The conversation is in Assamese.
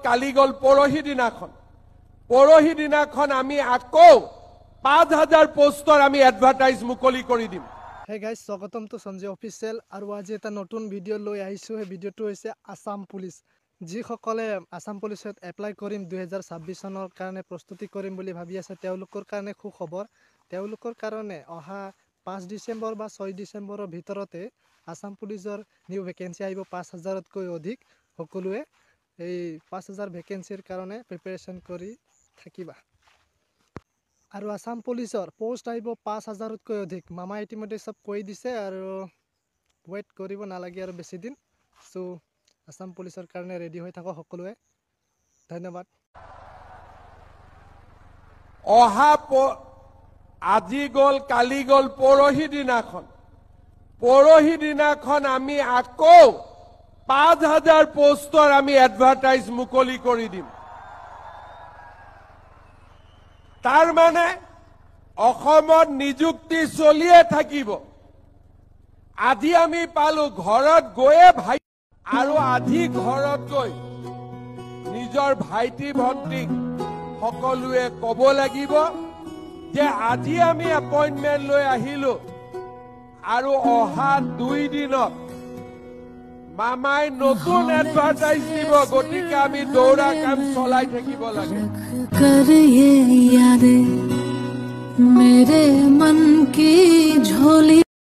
কালি গল পৰহি দিনাখন আমি আকৌ 5000 পোস্টৰ আমি এডভাৰটাইজ মুকলি কৰি দিম। হে গাইজ, স্বাগতম টু সঞ্জয় অফিচিয়েল। আৰু আজি এটা নতুন ভিডিঅ' লৈ আহিছোঁ। সেই ভিডিঅ'টো হৈছে আসাম পুলিচ। যিসকলে আসাম পুলিচত এপ্লাই কৰিম 2026 চনৰ কাৰণে প্ৰস্তুতি কৰিম বুলি ভাবি আছে, তেওঁলোকৰ কাৰণে সুখবৰ। তেওঁলোকৰ কাৰণে অহা 5 ডিচেম্বৰ বা 6 ডিচেম্বৰৰ ভিতৰতে আসাম পুলিচৰ নিউ ভেকেঞ্চি আহিব 5000তকৈ অধিক। সকলোৱে এই 5000 ভেকেঞ্চিৰ কাৰণে প্ৰিপেৰেশ্যন কৰি থাকিবা। আৰু আসাম পুলিচৰ পোষ্ট আহিব 5000তকৈ অধিক। মামা ইতিমধ্যে সব কৈ দিছে আৰু ৱেইট কৰিব নালাগে আৰু বেছি দিন। চ' আসাম পুলিচৰ কাৰণে ৰেডি হৈ থাকক সকলোৱে। ধন্যবাদ। আজি গল কালি গল পৰহি দিনাখন আমি আকৌ 5000 পোস্টৰ আমি এডভাৰটাইজ মুকলি কৰি দিম। তাৰ মানে অসমত নিযুক্তি চলিয়ে থাকিব। আজি আমি পালো ঘৰত গৈয়ে ভাই আৰু আজি ঘৰত গৈ নিজৰ ভাইটি ভণ্টিক সকলোৱে ক'ব লাগিব যে আজি আমি এপইণ্টমেণ্ট লৈ আহিলো আৰু অহা 2 দিনত মামাই নতুন এডভাৰটাইজ দিব। গতিকে আমি দৌৰা কাম চলাই থাকিব লাগে। मेरे मन की झोली